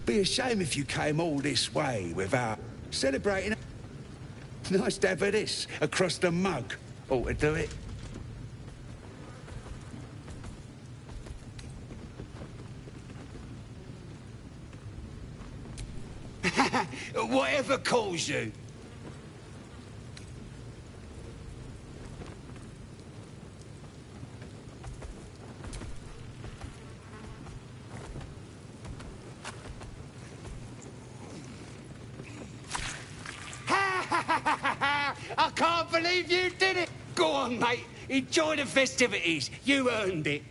Be a shame if you came all this way without celebrating. Nice to have this across the mug. Ought to do it. Whatever calls you. I can't believe you did it! Go on, mate. Enjoy the festivities. You earned it.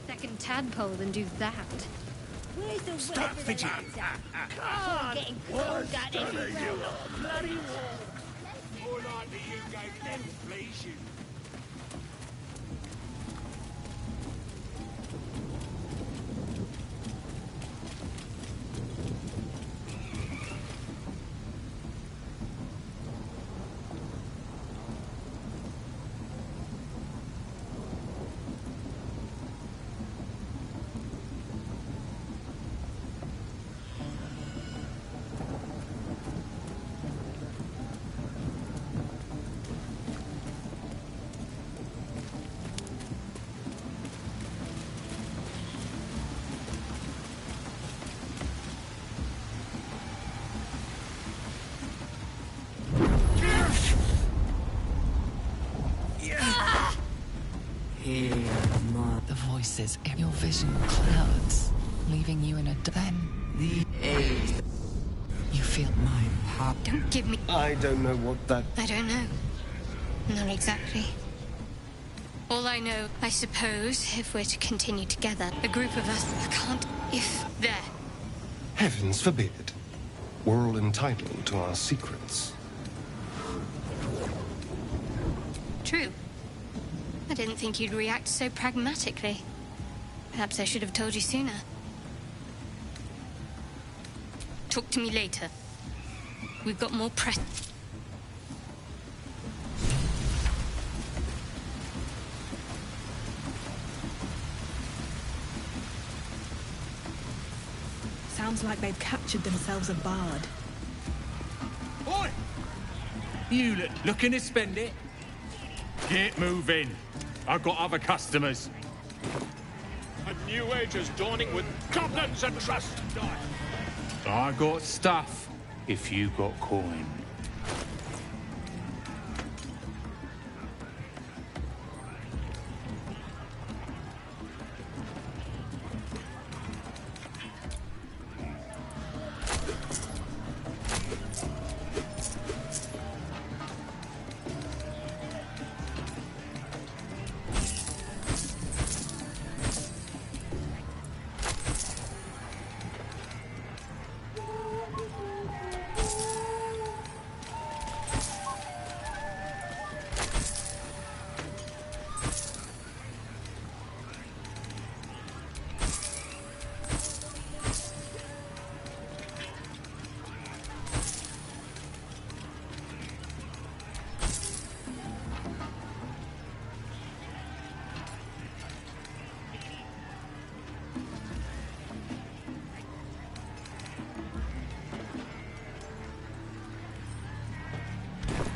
Second tadpole than do that. Where's the Stop fidgeting. God, getting cold out everywhere. Bloody wall. More likely you gave them fleas, you. The voices in your vision clouds, leaving you in a then the age. You feel my heart. Don't give me... I don't know what that... I don't know. Not exactly. All I know, I suppose, if we're to continue together, a group of us can't... If there... Heavens forbid. We're all entitled to our secrets. True. I didn't think you'd react so pragmatically. Perhaps I should have told you sooner. Talk to me later. We've got more press... Sounds like they've captured themselves a bard. Oi! You looking to spend it? Get moving. I've got other customers. A new age is dawning with goblins and trust. I got stuff, if you got coin.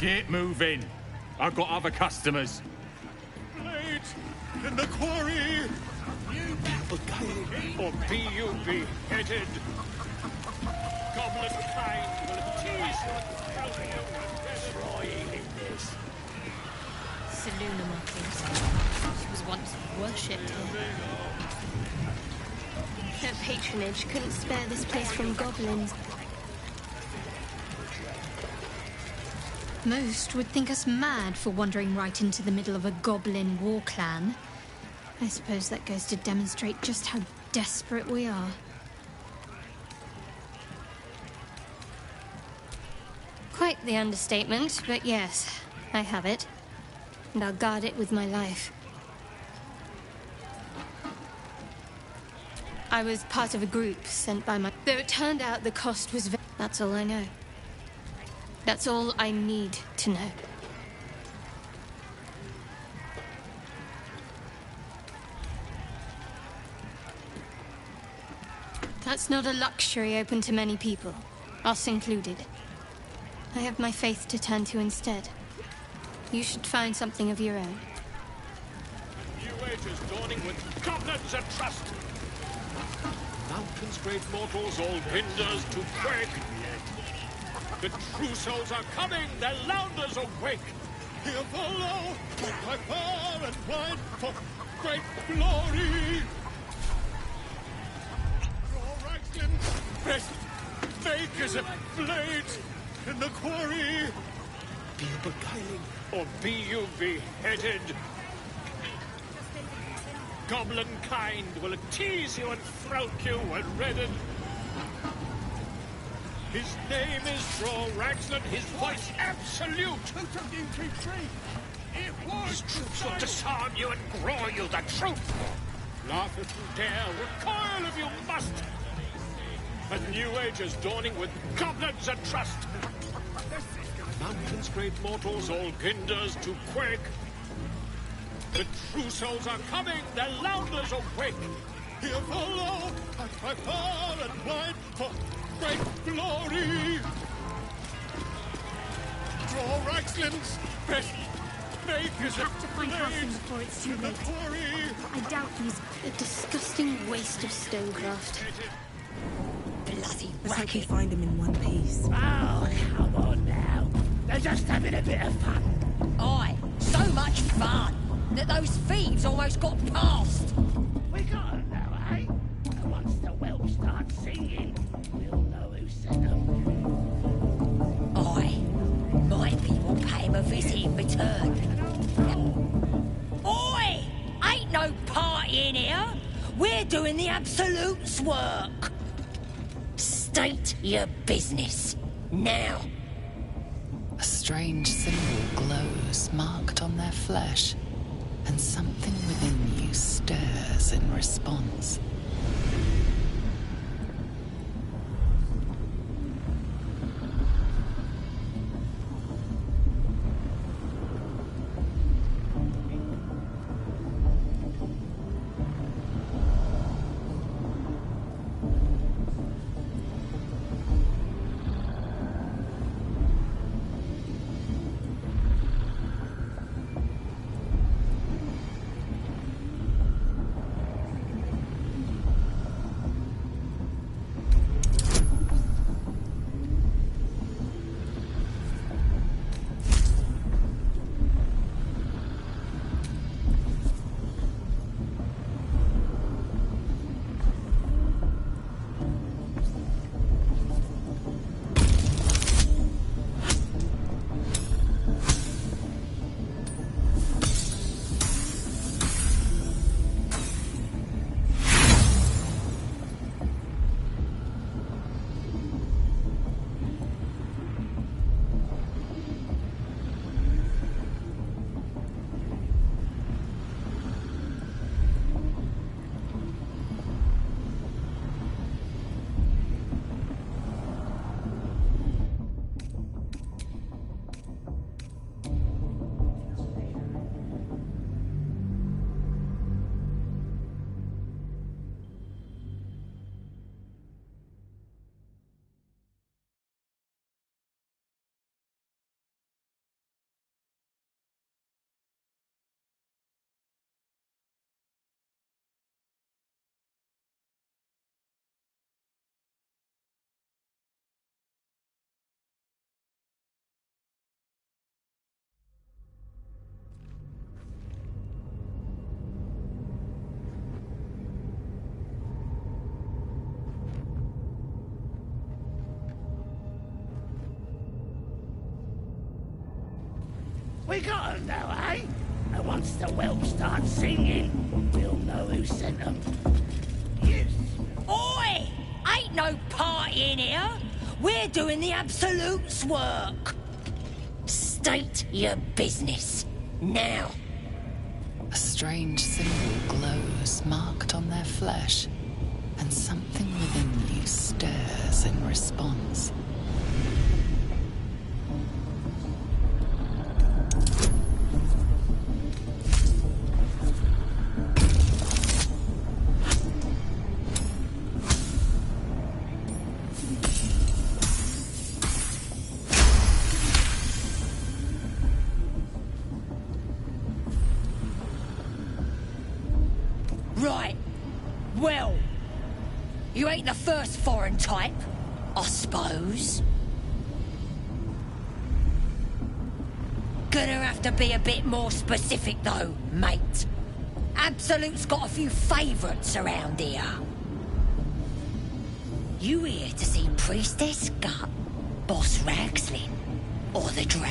Get moving. I've got other customers. Blade in the quarry. Or be you beheaded. Goblin kind will tease you. Trying in this. Seluna Martins. She was once worshipped here. Her patronage couldn't spare this place from goblins. Most would think us mad for wandering right into the middle of a goblin war clan. I suppose that goes to demonstrate just how desperate we are. Quite the understatement, but yes, I have it. And I'll guard it with my life. I was part of a group sent by my... Though it turned out the cost was... That's all I know. That's all I need to know. That's not a luxury open to many people, us included. I have my faith to turn to instead. You should find something of your own. New age is dawning with goblins and trust. Mountains, great mortals, all hinders to quake. The true souls are coming, their lounders awake. Here follow, by far and wide, for great glory. Draw Raxlin's best make as a blade in the quarry. Be you beguiling, or be you beheaded. Goblin kind will tease you and throat you and redden. His name is Raxlin, his voice absolute. His troops will disarm you and grow you the truth. Laugh if you dare, recoil if you must. A new age is dawning with goblins and trust. Mountains, great mortals, all ginders to quake. The true souls are coming, their lounders awake. Here follow, by far and wide, for great glory. Draw Raxlin's best make as a have to find Halfling before it's too late. I doubt he's A disgusting waste of stonecraft. bloody Let's hope you racket. find him in one piece. Oh, come on now. They're just having a bit of fun. Aye, so much fun that those thieves almost got past. We got 'em now, eh? And once the whelps start singing, we'll know who sent them. Aye, my people pay him a visit in return. Oi! Ain't no party in here. We're doing the Absolute's work. State your business. Now. A strange symbol glows, marked on their flesh, and something within you stirs in response. We got 'em now, eh? And once the whelps start singing, we'll know who sent them. Yes. Oi! Ain't no party in here. We're doing the Absolute's work. State your business. Now. A strange symbol glows, marked on their flesh, and something within you stirs in response. Well, you ain't the first foreign type, I suppose. Gonna have to be a bit more specific, though, mate. Absolute's got a few favourites around here. You here to see Priestess Gut, Boss Ragslin, or the Drow?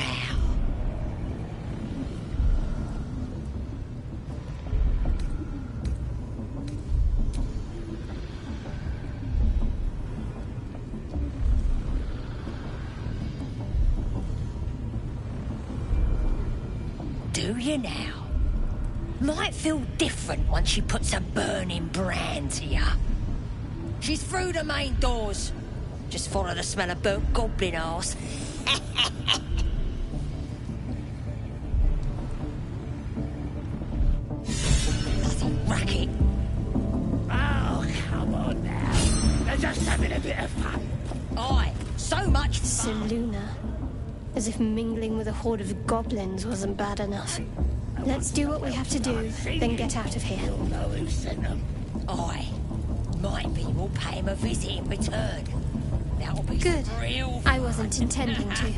Do you now? Might feel different once she puts a burning brand to ya. She's through the main doors. Just follow the smell of burnt goblin arse. Bloody racket. Oh, come on now. They're just having a bit of fun. Aye, so much fun. Seluna. As if mingling with a horde of goblins wasn't bad enough. Let's do what we have to do, then get out of here. You'll know who sent them. Aye. Maybe we'll pay him a visit in return. That'll be Good. real I wasn't intending to.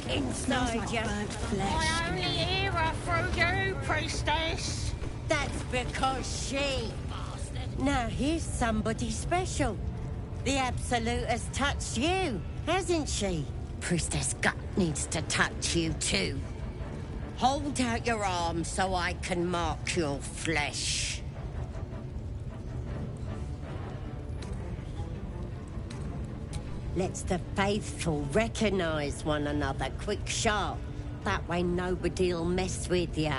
Inside you. Burnt flesh. I only hear her through you, priestess. That's because she... Now here's somebody special. The Absolute has touched you, hasn't she? Priestess Gut needs to touch you too. Hold out your arm so I can mark your flesh. Let's the faithful recognize one another quick sharp. That way nobody'll mess with you.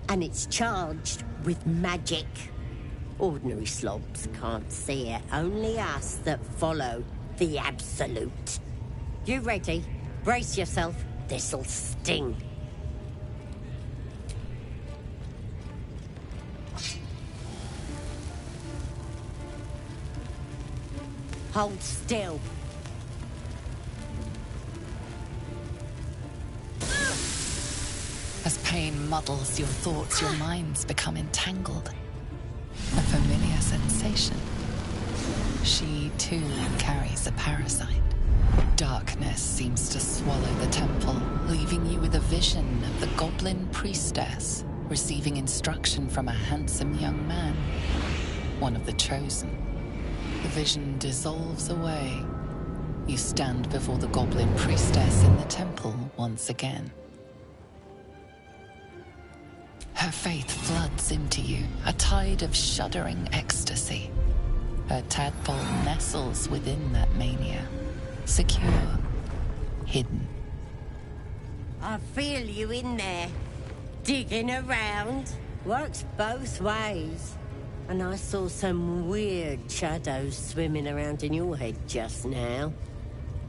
And it's charged with magic. Ordinary slobs can't see it. Only us that follow the Absolute. You ready? Brace yourself. This'll sting. Hold still. As pain muddles your thoughts, your minds become entangled. A familiar sensation. She, too, carries a parasite. Darkness seems to swallow the temple, leaving you with a vision of the goblin priestess receiving instruction from a handsome young man, one of the chosen. The vision dissolves away. You stand before the goblin priestess in the temple once again. Her faith floods into you, a tide of shuddering ecstasy. Her tadpole nestles within that mania, secure, hidden. I feel you in there, digging around. Works both ways. And I saw some weird shadows swimming around in your head just now.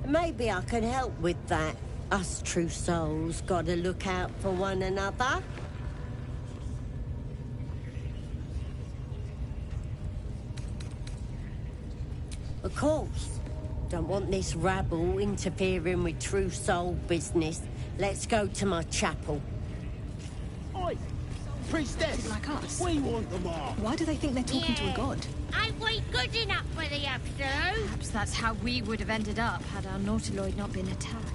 Maybe I can help with that. Us true souls gotta look out for one another. Of course. Don't want this rabble interfering with true soul business. Let's go to my chapel. Oi! Priestess! Like us. We want them all. Why do they think they're talking to a god? Ain't we good enough for the Absolute? Perhaps that's how we would have ended up had our Nautiloid not been attacked.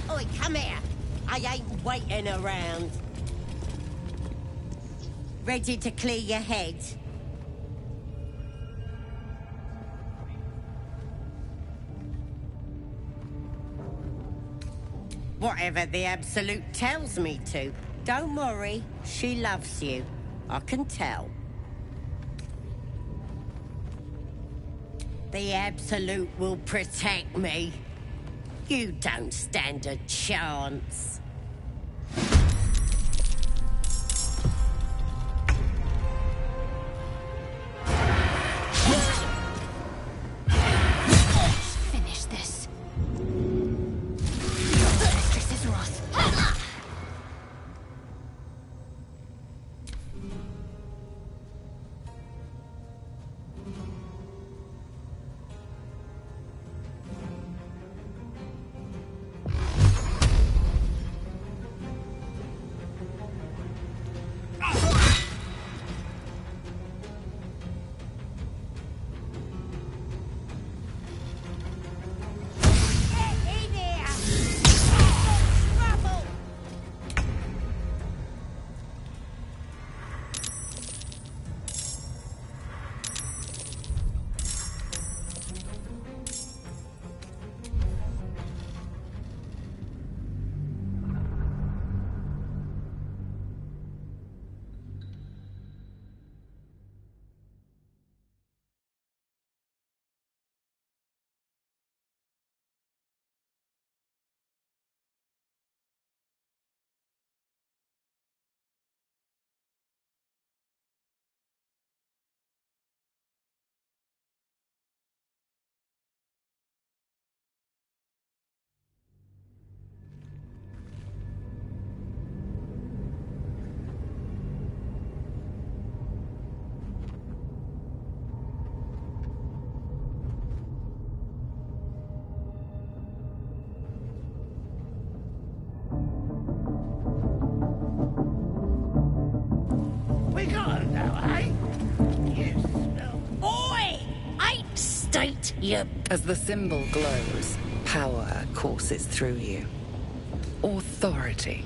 Oi, come here. I ain't waiting around. Ready to clear your head? Whatever the Absolute tells me to. Don't worry, she loves you. I can tell. The Absolute will protect me. You don't stand a chance. now, eh? You smell... Oi! Ape state, you... As the symbol glows, power courses through you. Authority.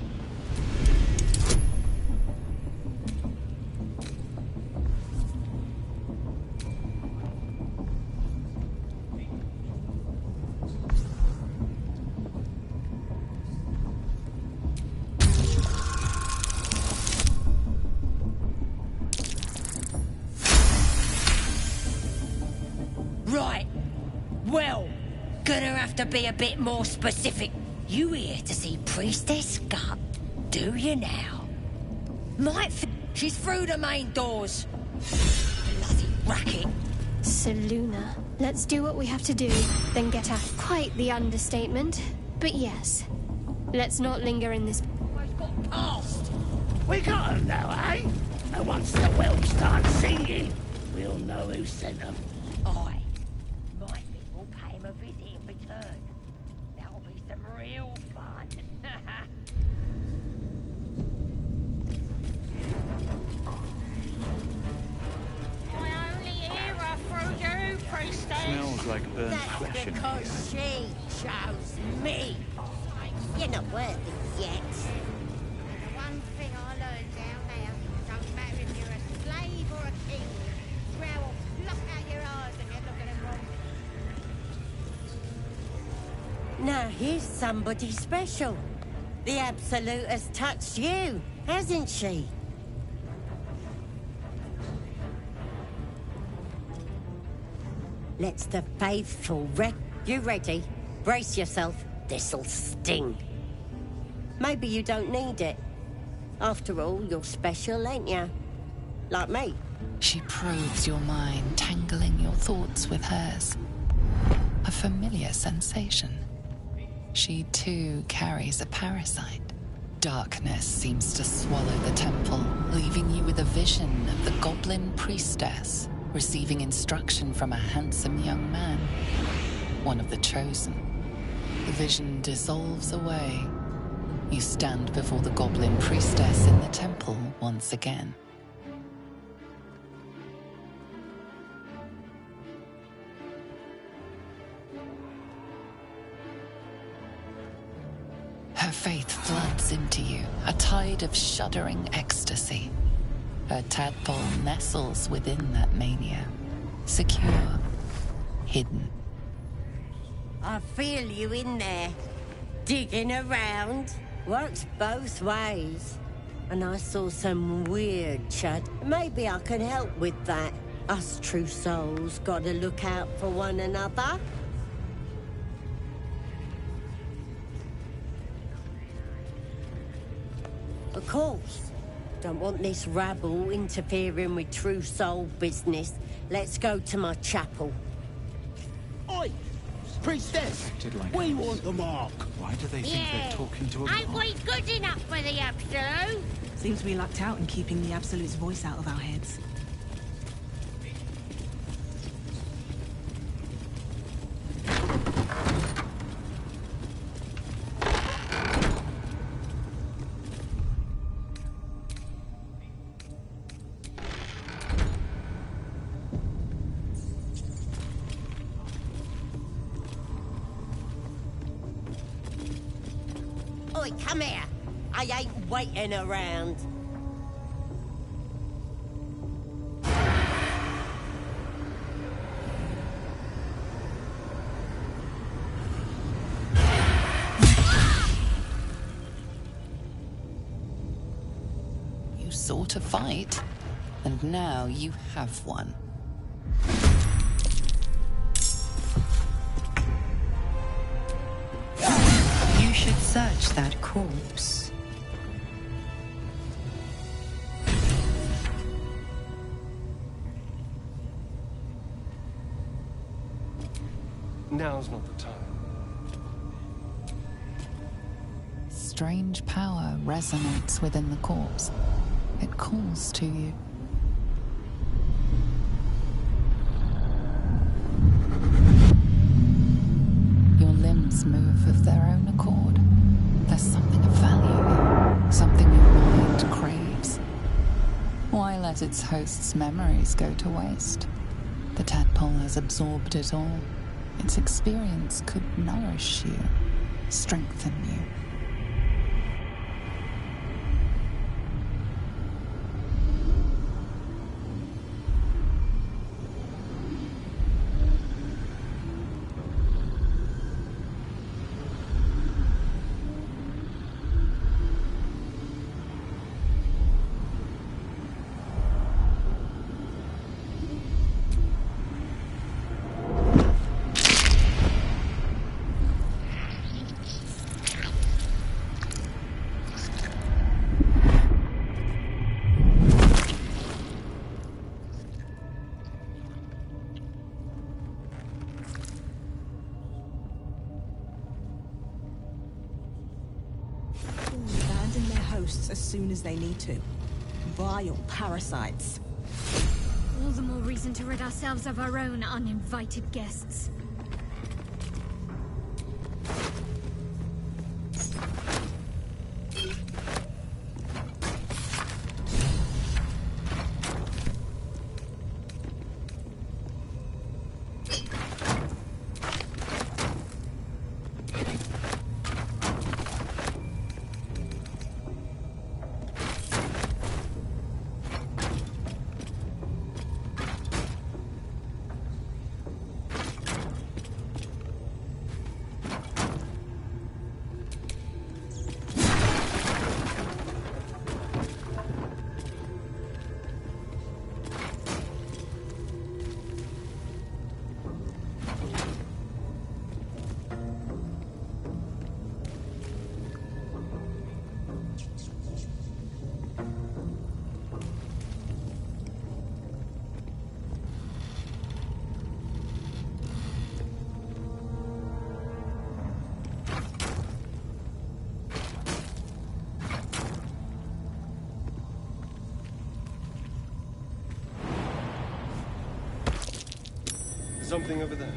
Right. Well, gonna have to be a bit more specific. You here to see Priestess Gut, do you now? She's through the main doors. Bloody racket. Seluna, let's do what we have to do, then get out. Quite the understatement, but yes. Let's not linger in this... I've got past. We got 'em now, eh? And once the whelps start singing, we'll know who sent them. Aye. My thing will pay him a visit in return. That'll be some real fun. I only hear her through you, Priestess. Smells like burnt That's flesh in here. because she chose me. You're not worthy yet. One thing I learned down there, don't matter if you're a slave or a king, drow will pluck out your eyes and you look at them wrong. Now here's somebody special. The Absolute has touched you, hasn't she? Let's the faithful You ready? Brace yourself. This'll sting. Maybe you don't need it. After all, you're special, ain't you? Like me. She probes your mind, tangling your thoughts with hers. A familiar sensation. She too carries a parasite. Darkness seems to swallow the temple, leaving you with a vision of the goblin priestess receiving instruction from a handsome young man, one of the chosen. The vision dissolves away. You stand before the goblin priestess in the temple once again. Her faith floods into you, a tide of shuddering ecstasy. Her tadpole nestles within that mania, secure, hidden. I feel you in there, digging around. Works both ways. And I saw some weird chud. Maybe I can help with that. Us true souls gotta look out for one another. Of course. Don't want this rabble interfering with true soul business. Let's go to my chapel. Oi! Priestess! We want the mark. Why do they think they're talking to a Ain't we good enough for the Absolute? Seems we lucked out in keeping the Absolute's voice out of our heads. Oi, come here. I ain't waiting around. You sought a fight, and now you have one. You should search that corpse. Now's not the time. Strange power resonates within the corpse. It calls to you. Your limbs move of their own accord. There's something of value, something your mind craves. Why let let its host's memories go to waste. The tadpole has absorbed it all. Its experience could nourish you, strengthen you. Abandon their hosts as soon as they need to. Vile parasites. All the more reason to rid ourselves of our own uninvited guests. Something over there.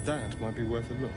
That might be worth a look.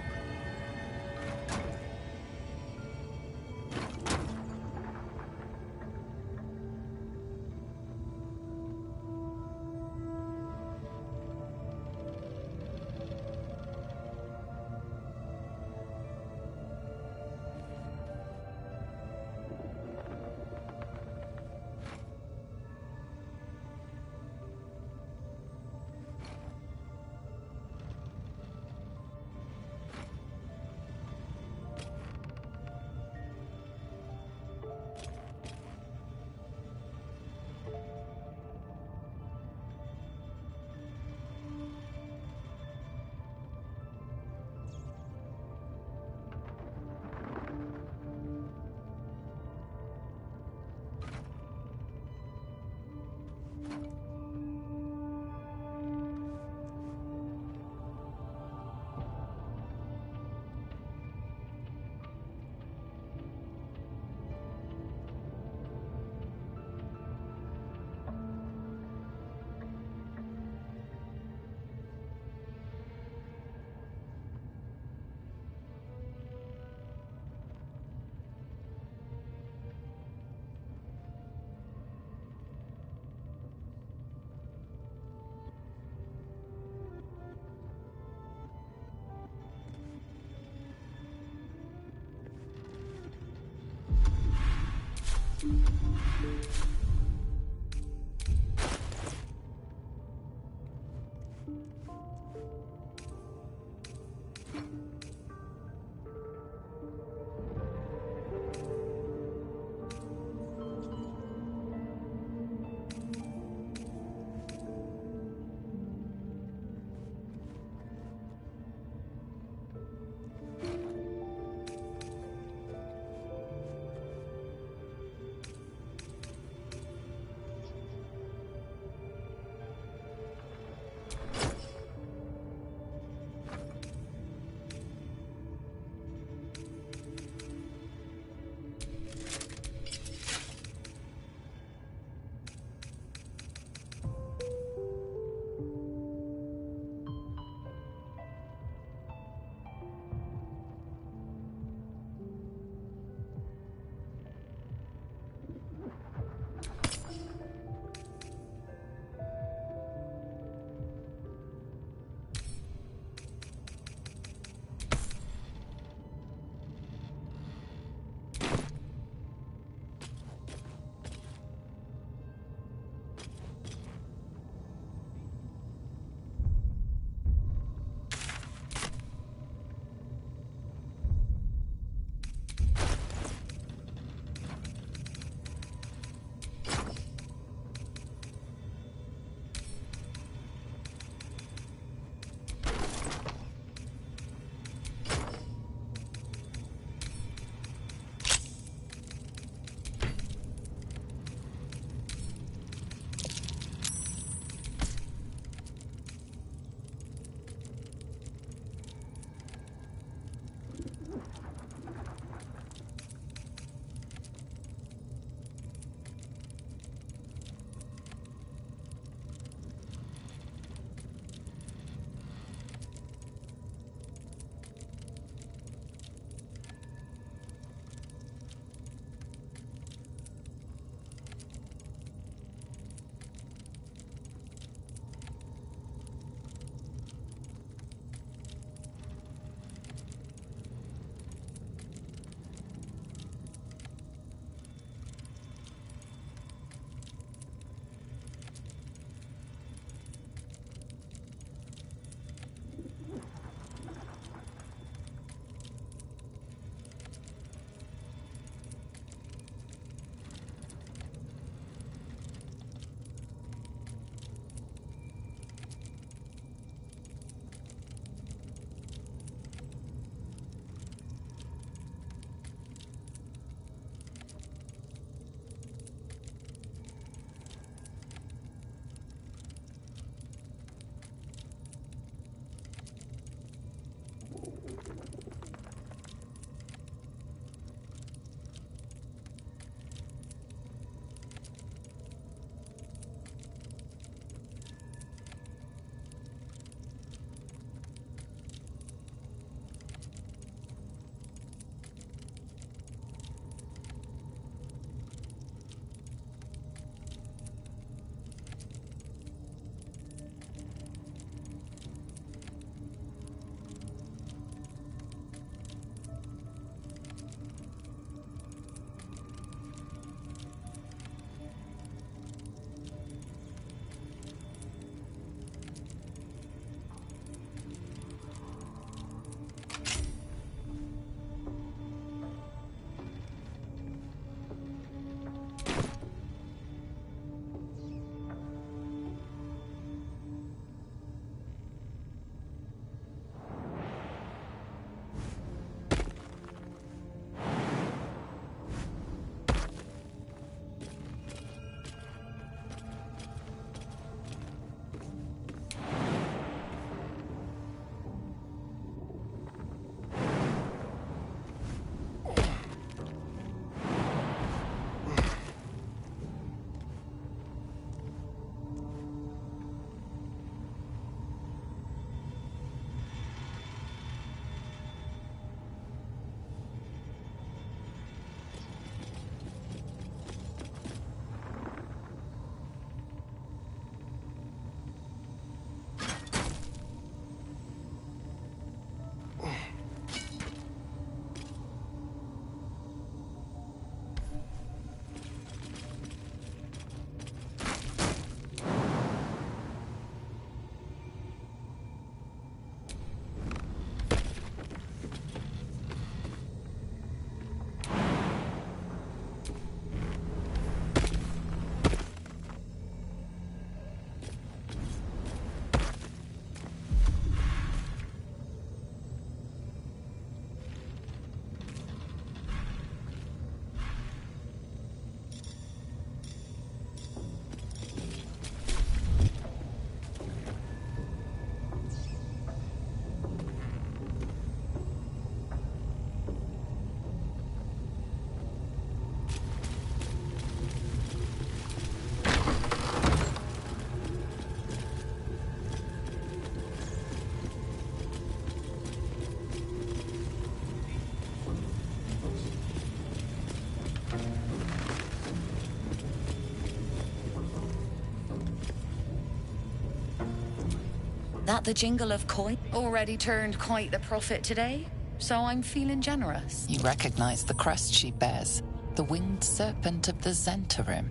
That the jingle of coin already turned quite the profit today, so I'm feeling generous. You recognize the crest she bears, the winged serpent of the Zentarim.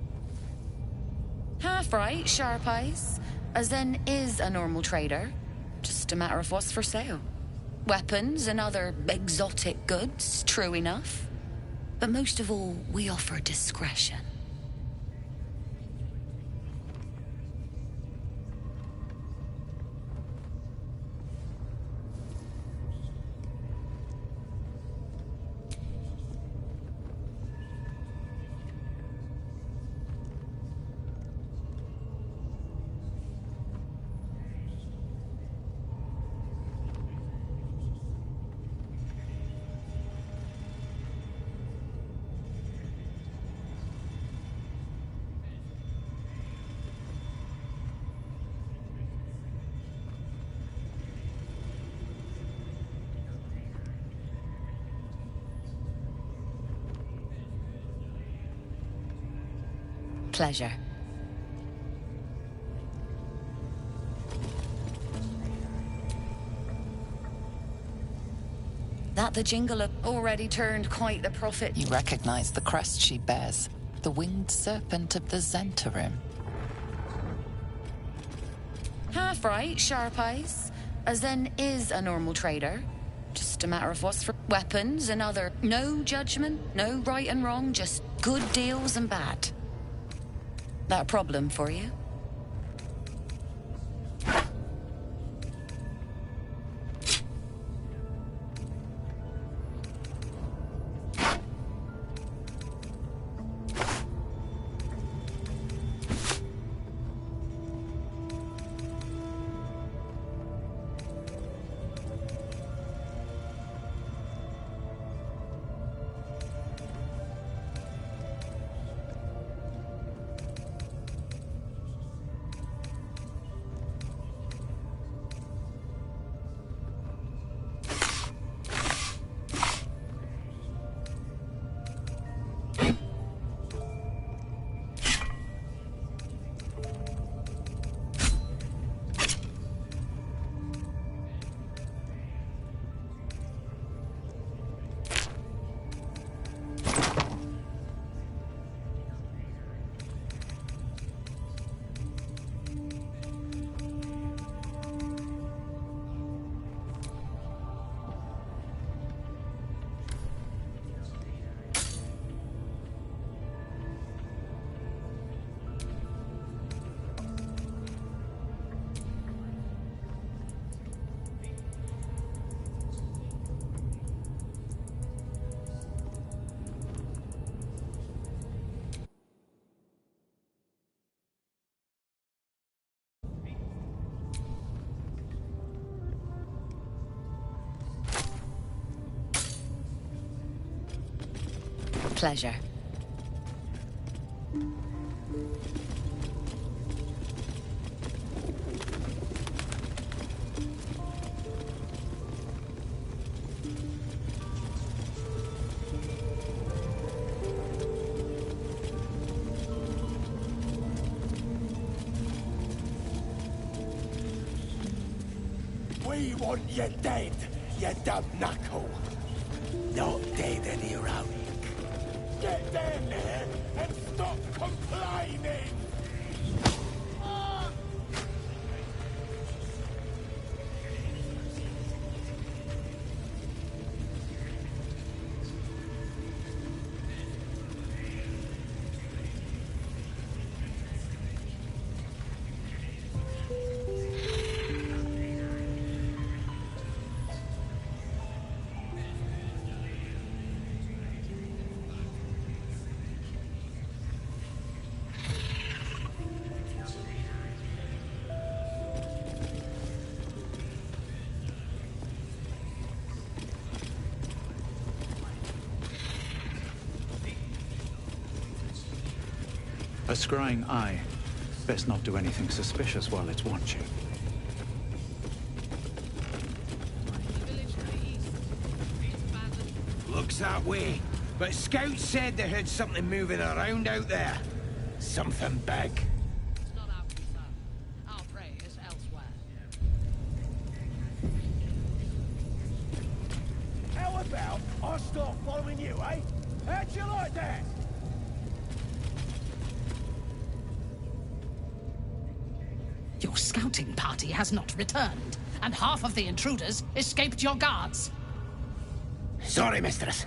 Half right, sharp eyes. As then is a normal trader. Just a matter of what's for sale. Weapons and other exotic goods, true enough. But most of all, we offer discretion. Pleasure. That the jingle already turned quite the profit. You recognize the crest she bears, the winged serpent of the Zentarim. Half right, sharp eyes. As then is a normal trader. Just a matter of what's for weapons and other. No judgment, no right and wrong, just good deals and bad. That a problem for you? Pleasure. We want you dead, you dumb knuckle. Not dead and heroic. Get down there and stop complaining! A scrying eye. Best not do anything suspicious while it's watching. Looks that way. But scouts said they heard something moving around out there. Something big. out, I'll start following you, eh? How'd you like that? Your scouting party has not returned, and half of the intruders escaped your guards. Sorry, mistress.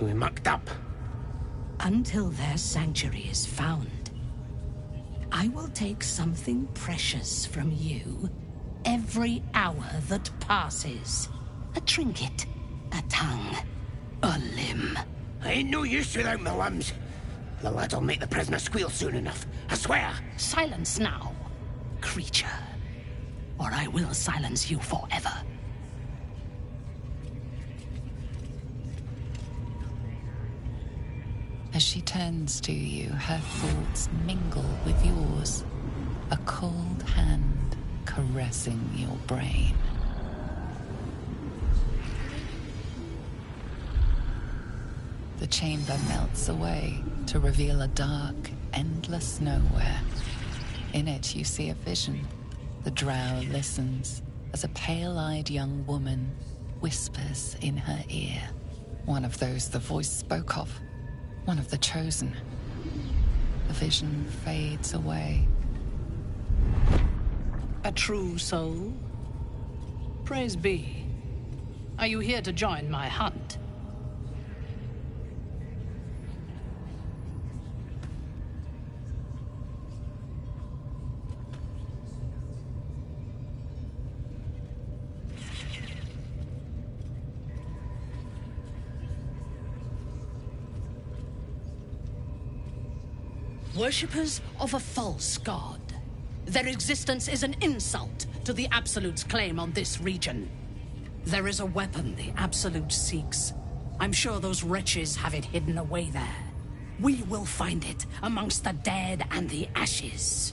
We mucked up. Until their sanctuary is found, I will take something precious from you every hour that passes. A trinket, a tongue, a limb. I ain't no use without my limbs. The lad'll make the prisoner squeal soon enough, I swear. Silence now, creature, or I will silence you forever. As she turns to you, her thoughts mingle with yours. A cold hand caressing your brain. The chamber melts away to reveal a dark, endless nowhere. In it, you see a vision. The drow listens as a pale-eyed young woman whispers in her ear. One of those the voice spoke of. One of the chosen. The vision fades away. A true soul? Praise be. Are you here to join my hunt? Worshippers of a false god. Their existence is an insult to the Absolute's claim on this region. There is a weapon the Absolute seeks. I'm sure those wretches have it hidden away there. We will find it amongst the dead and the ashes.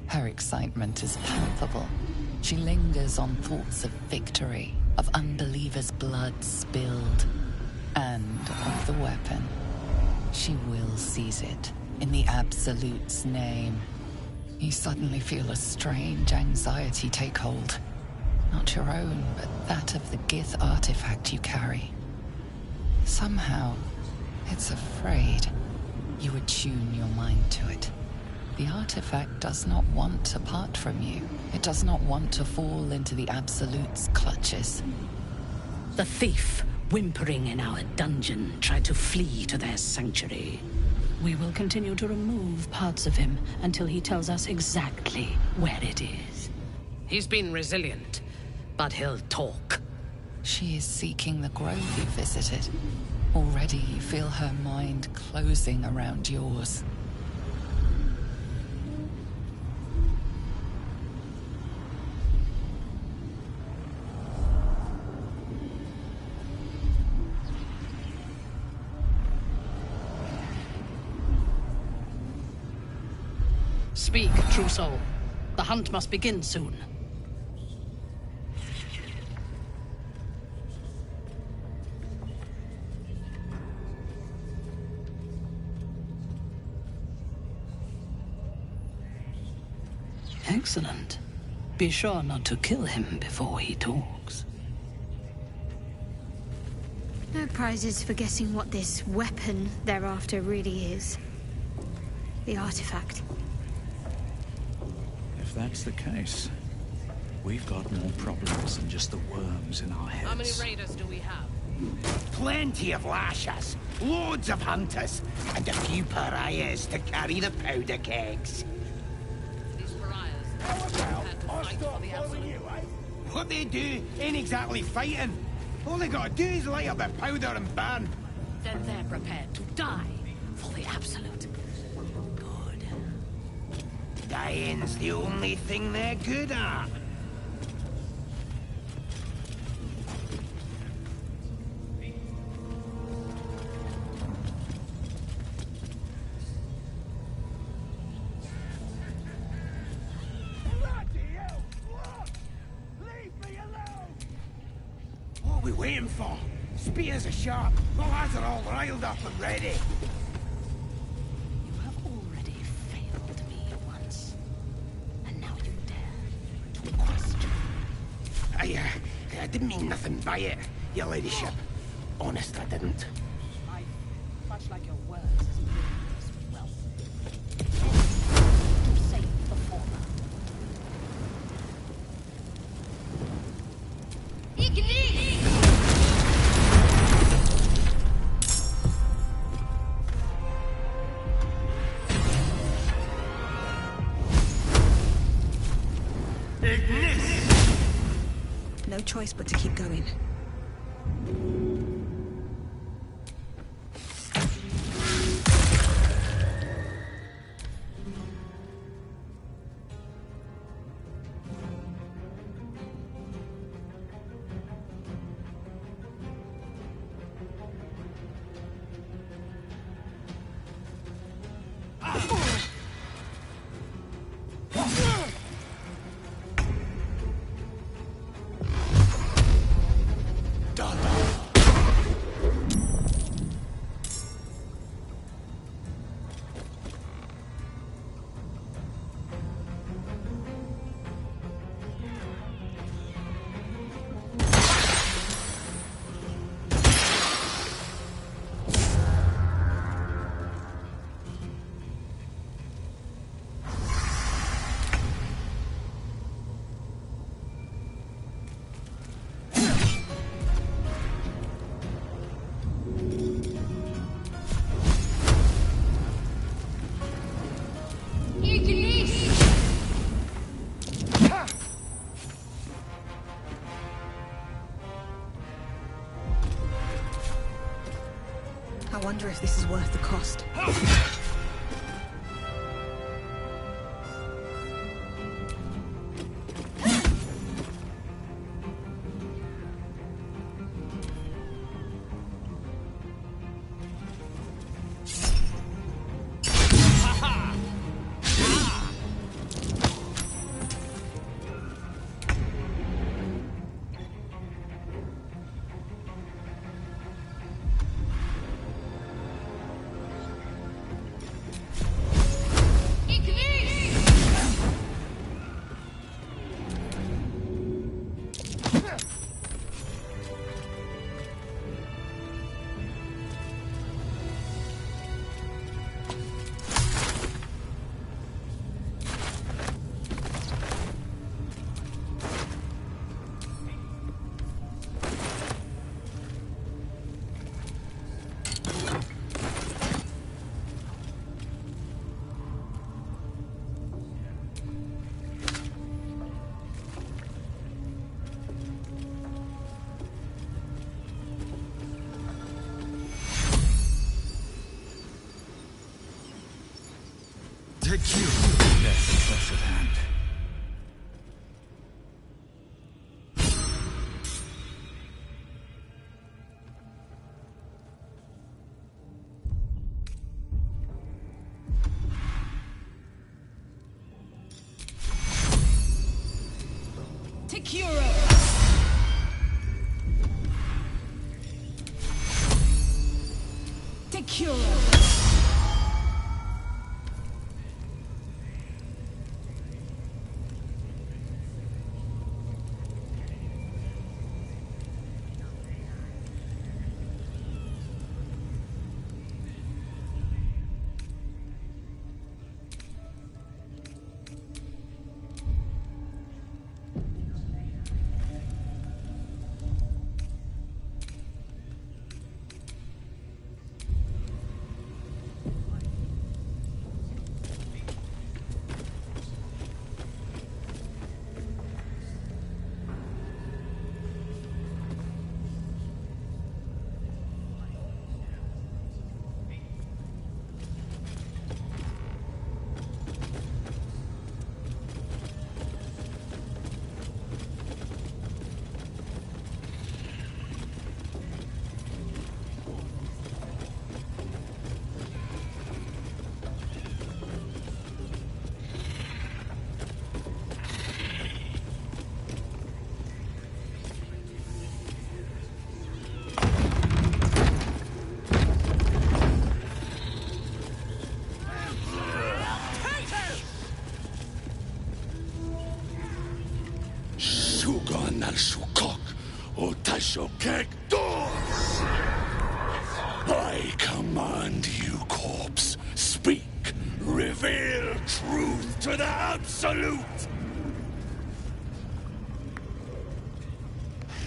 Her excitement is palpable. She lingers on thoughts of victory, of unbelievers' blood spilled, and of the weapon. She will seize it, in the Absolute's name. You suddenly feel a strange anxiety take hold. Not your own, but that of the Gith artifact you carry. Somehow, it's afraid. You attune your mind to it. The artifact does not want to part from you. It does not want to fall into the Absolute's clutches. The thief, whimpering in our dungeon, tried to flee to their sanctuary. We will continue to remove parts of him until he tells us exactly where it is. He's been resilient, but he'll talk. She is seeking the grove you visited. Already you feel her mind closing around yours. Speak, true soul. The hunt must begin soon. Excellent. Be sure not to kill him before he talks. No prizes for guessing what this weapon thereafter really is. The artifact. If that's the case, we've got more problems than just the worms in our heads. How many raiders do we have? Plenty of lashers, loads of hunters, and a few pariahs to carry the powder kegs. These pariahs had to fight for the Absolute. What they do ain't exactly fighting. All they gotta do is light up their powder and burn. Then they're prepared to die for the Absolute. Dying's the only thing they're good at. What are we waiting for? Spears are sharp. The lads are all riled up and ready. I didn't mean nothing by it, your ladyship. Honest, I didn't. Much like your words as meaningless wealth. To save the former. No choice but to keep going. I wonder if this is worth the cost. Take you. Death close at hand. Shugan al Shukok, Otashokek Dos! I command you, corpse. Speak. Reveal truth to the Absolute!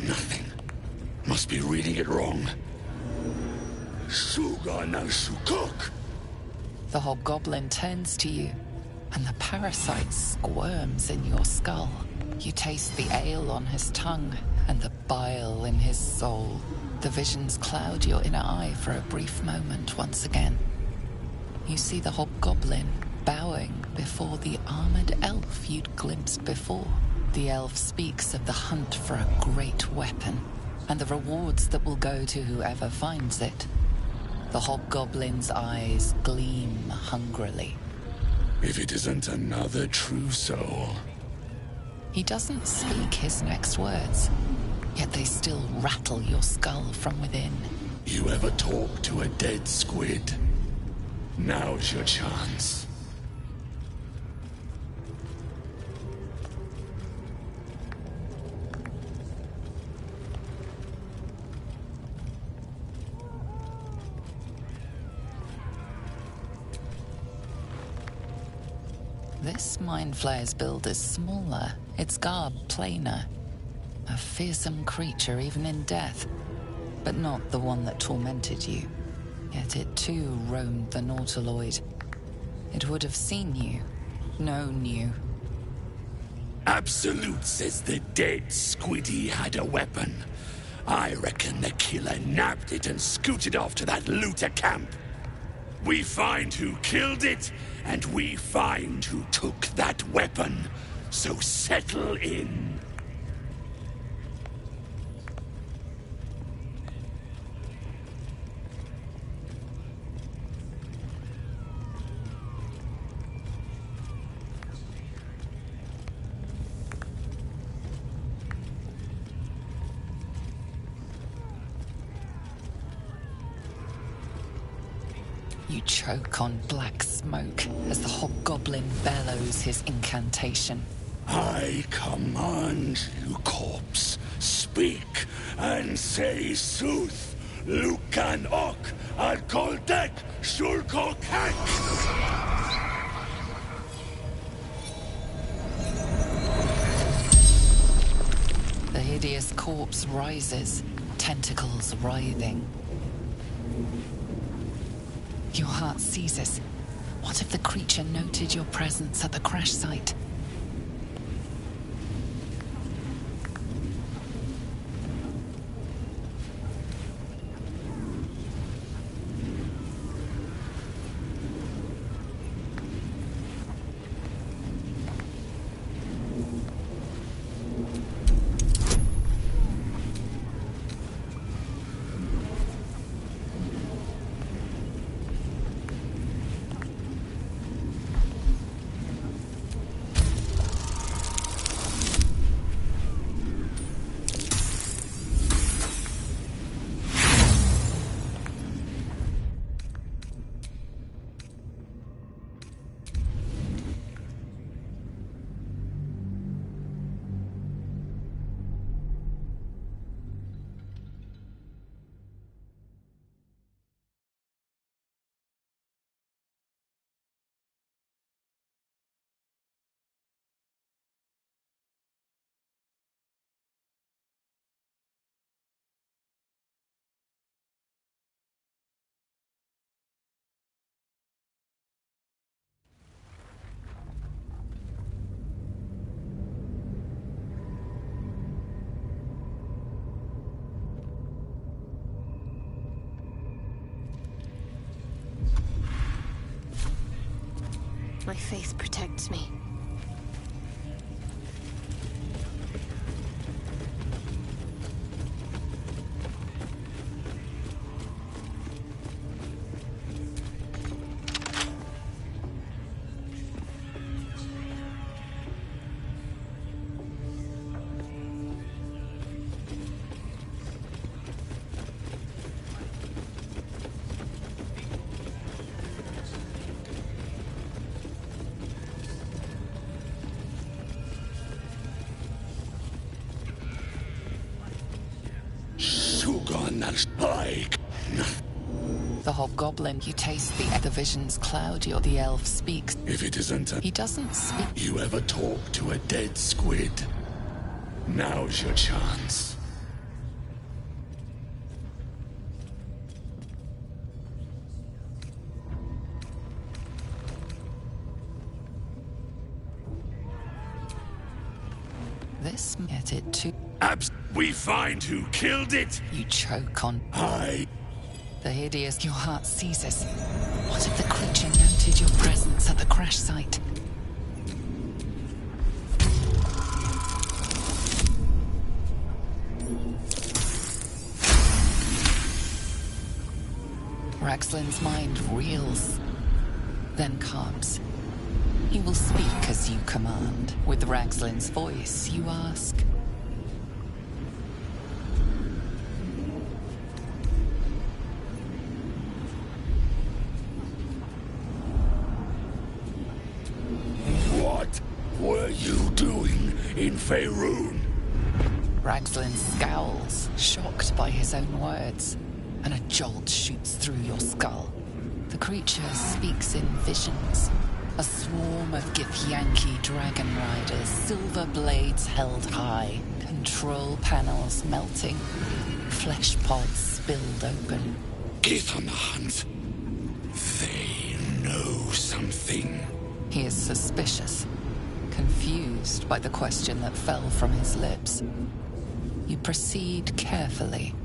Nothing. Must be reading it wrong. Shugan al Shukok! The hobgoblin turns to you, and the parasite squirms in your skull. You taste the ale on his tongue and the bile in his soul. The visions cloud your inner eye for a brief moment once again. You see the hobgoblin bowing before the armored elf you'd glimpsed before. The elf speaks of the hunt for a great weapon, and the rewards that will go to whoever finds it. The hobgoblin's eyes gleam hungrily. If it isn't another true soul. He doesn't speak his next words, yet they still rattle your skull from within. You ever talk to a dead squid? Now's your chance. This Mind Flayer's build is smaller, its garb plainer. A fearsome creature even in death, but not the one that tormented you. Yet it too roamed the Nautiloid. It would have seen you, known you. Absolute says the dead squiddy had a weapon. I reckon the killer nabbed it and scooted off to that looter camp. We find who killed it, and we find who took that weapon. So settle in. You choke on black smoke as the hobgoblin bellows his incantation. I command you, corpse. Speak and say sooth. Lucan ok al koldek shulkokek. The hideous corpse rises, tentacles writhing. Your heart seizes. What if the creature noted your presence at the crash site? My faith protects me. one that's like. The hobgoblin, you taste the vision's cloudy, or the elf speaks. If it isn't He doesn't speak. You ever talk to a dead squid? Now's your chance. This get it too. We find who killed it. You choke on. The hideous. Your heart seizes. What if the creature noted your presence at the crash site? Raxlin's mind reels, then calms. He will speak as you command. With Raxlin's voice, you ask. What were you doing in Faerun? Raxlin scowls, shocked by his own words, and a jolt shoots through your skull. The creature speaks in visions. A swarm of Githyanki dragon riders, silver blades held high, control panels melting, flesh pods spilled open. Gith on the hunt. They know something. He is suspicious, confused by the question that fell from his lips. You proceed carefully.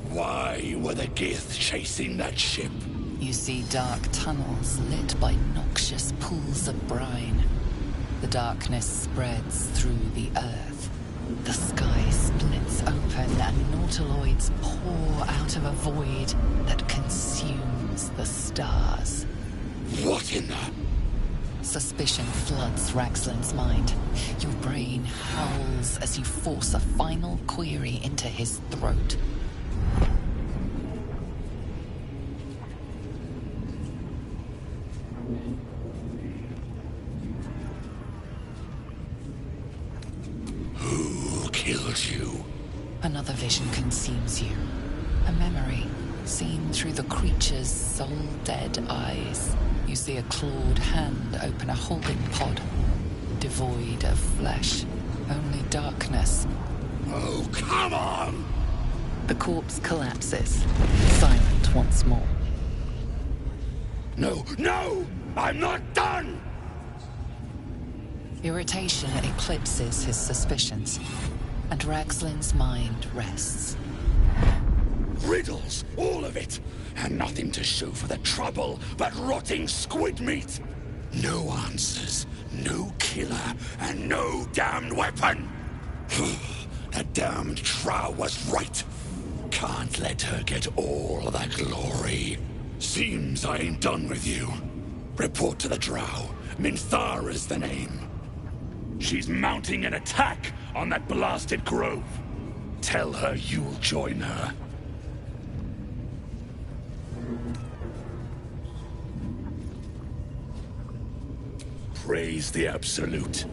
Why were the Gith chasing that ship? You see dark tunnels lit by noxious pools of brine. The darkness spreads through the earth. The sky splits open and nautiloids pour out of a void that consumes the stars. What in the... Suspicion floods Raxlin's mind. Your brain howls as you force a final query into his throat. Who killed you? Another vision consumes you. A memory, seen through the creature's soul-dead eyes. You see a clawed hand open a holding pod, devoid of flesh, only darkness. Oh, come on! The corpse collapses, silent once more. No, no! I'm not done! Irritation eclipses his suspicions, and Raxlin's mind rests. Riddles, all of it, and nothing to show for the trouble but rotting squid meat. No answers, no killer, and no damned weapon. That damned Trow was right. Can't let her get all the glory. Seems I ain't done with you. Report to the Drow. Minthara's the name. She's mounting an attack on that blasted grove. Tell her you'll join her. Praise the Absolute.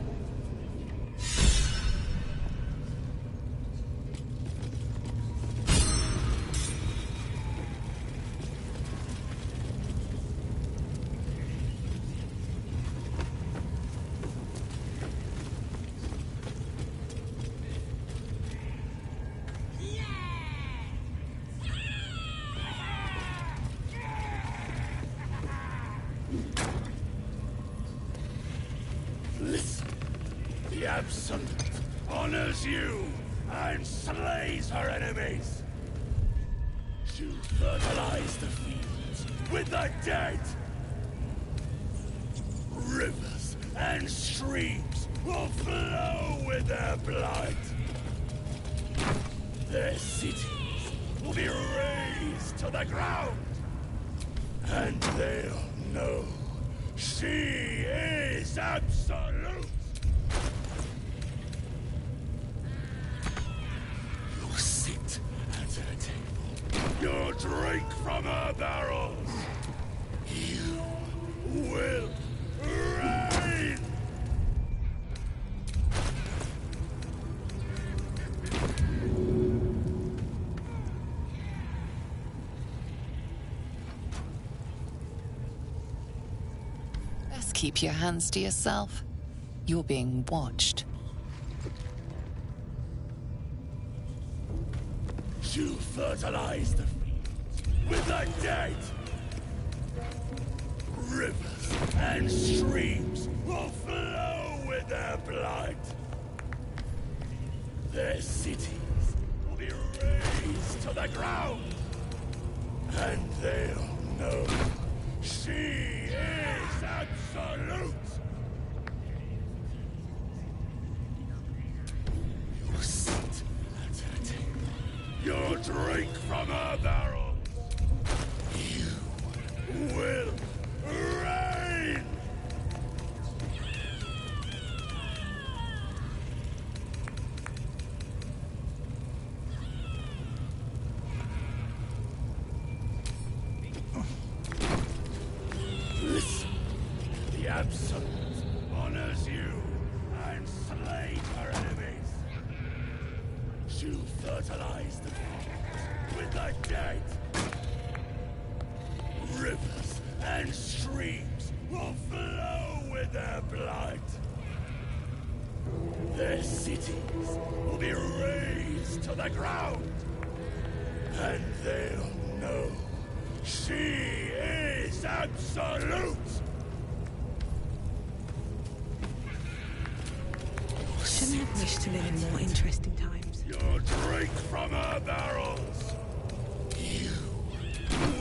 Listen, the Absolute honors you and slays her enemies. You fertilize the fields with the dead. Rivers and streams will flow with their blood. Their cities will be razed to the ground. And they'll know she is Absolute. You'll sit at her table. You'll drink from her barrels. You will reign! Best keep your hands to yourself. You're being watched. You fertilize the fields with the dead. Rivers and streams will flow with their blood. Their cities will be razed to the ground. And they'll know she is absolute. You'll sit at her table. You'll drink from her barrels. You will reign! Listen, the Absolute honors you and slays her enemies. You fertilize the fields with the dead. Rivers and streams will flow with their blood. Their cities will be razed to the ground. And they'll know she is absolute. Shouldn't have wished to live in more interesting times. You'll drink from her barrels. You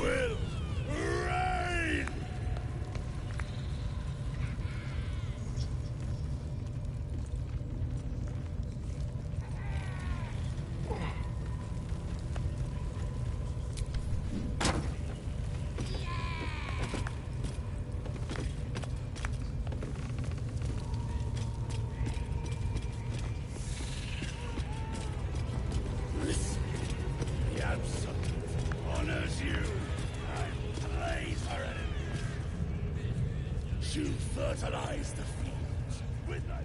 will reign! Listen, the Absolute honors you and slays her enemies. You fertilize the fields with that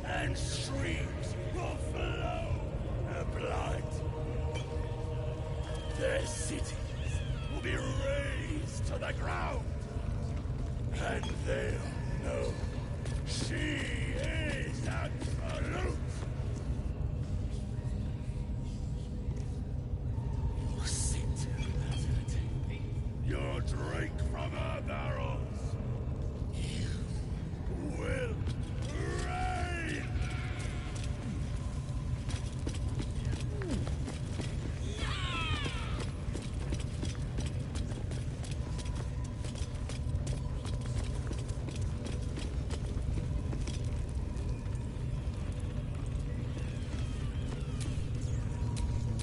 and streams will flow her blood. Their cities will be razed to the ground. And they'll know she is absolute. You'll sit at her table. You'll drink from her barrels. You will reign.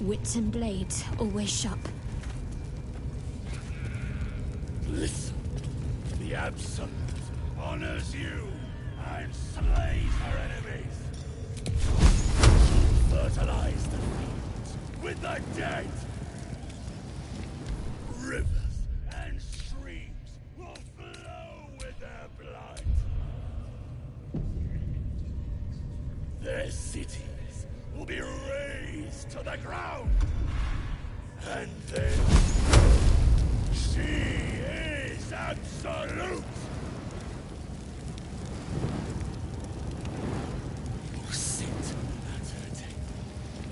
Wits and blades always sharp. Listen, the Absolute honors you and slays her enemies. You fertilize the fields with the dead. Rivers and streams will flow with their blood. Their cities will be razed to the ground. And then she is absolute. You'll sit at her table.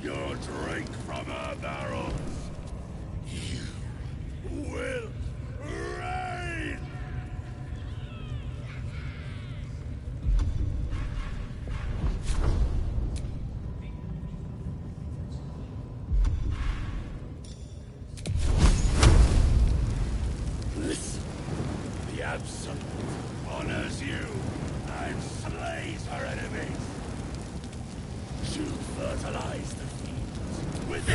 You'll drink from her barrels. You will reign. Listen, the Absolute honors you and slays her enemies. You fertilize the fields with the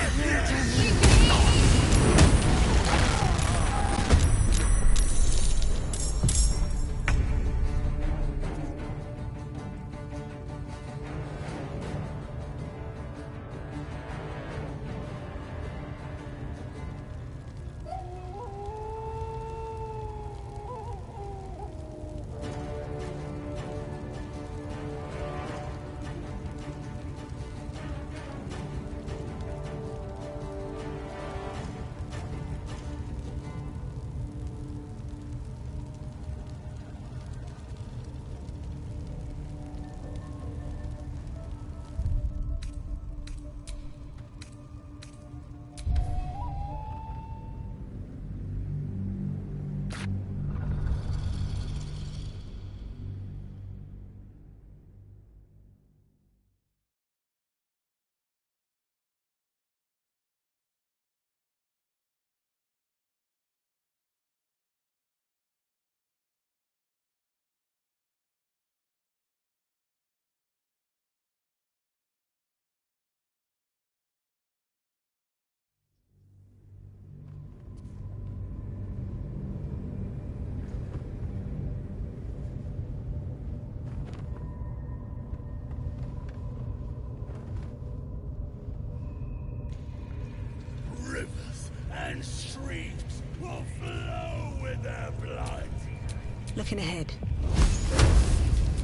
Looking ahead.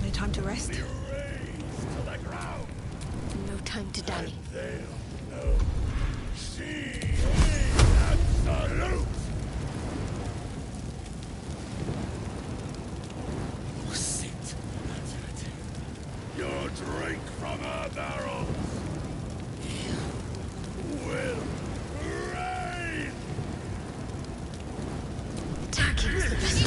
No time to rest? No time to dally. Absolute! Sit. That's it. Your drink from our barrels will rain! Attacking's the best.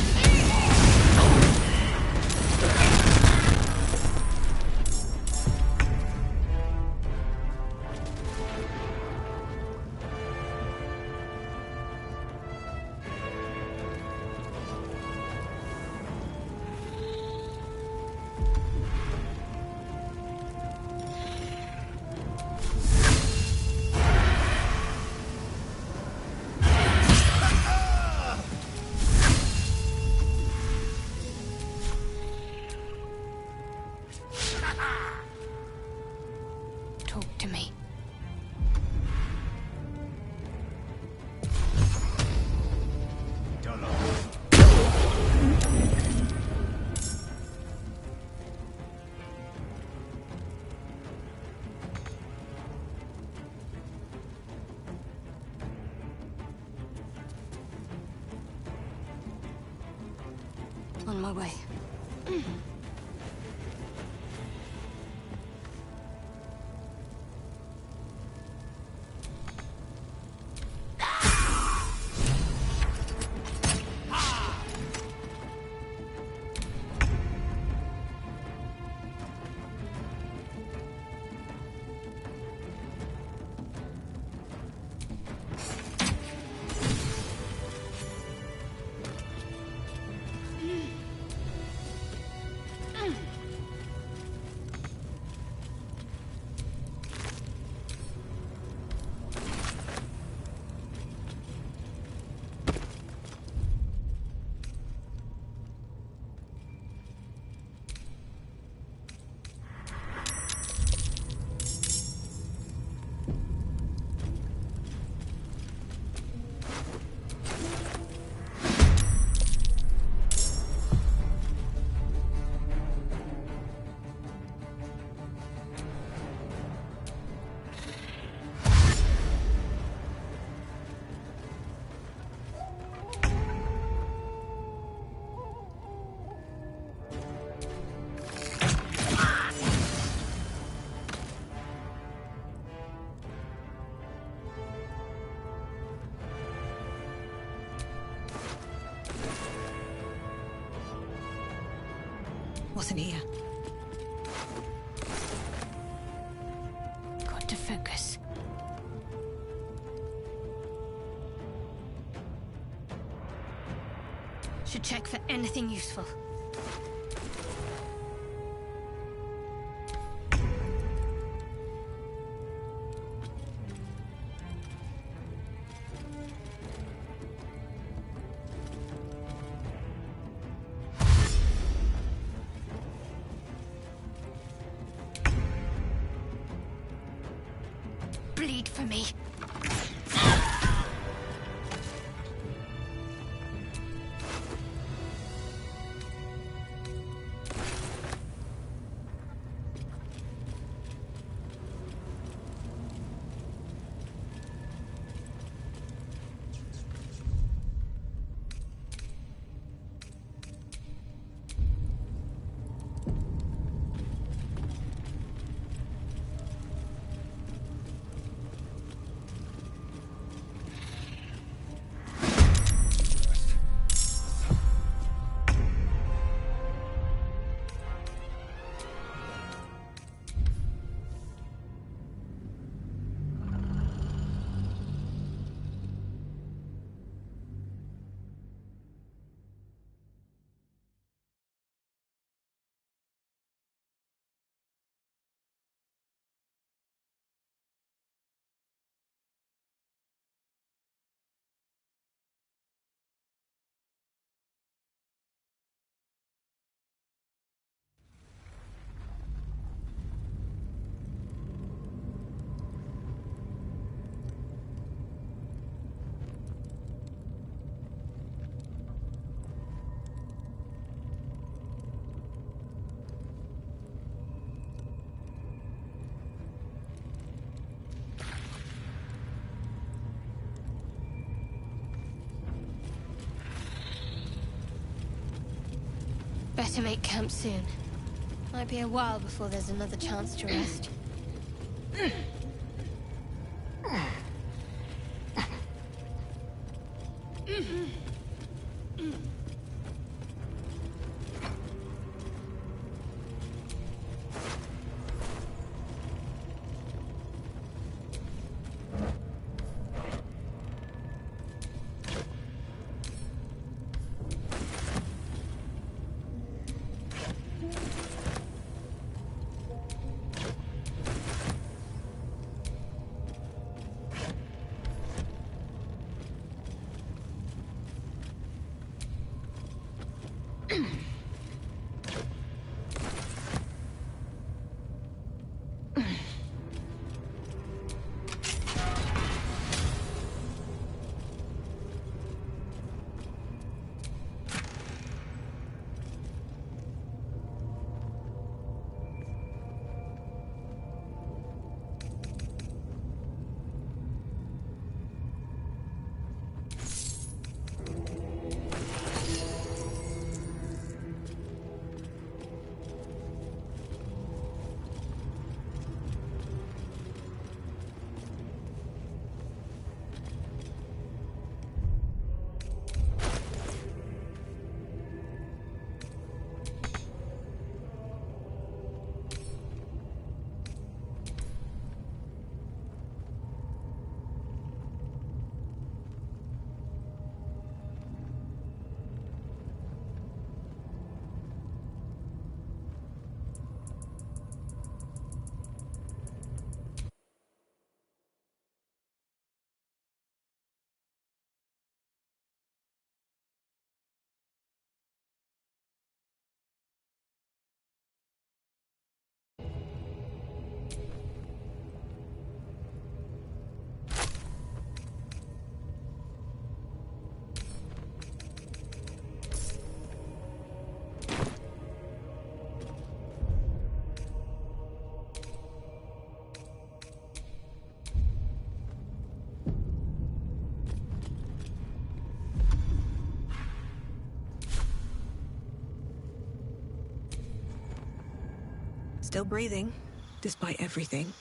Talk to me. On my way. What's in here? Got to focus. Should check for anything useful. Bleed for me. Better make camp soon. Might be a while before there's another chance to rest. Still breathing, despite everything.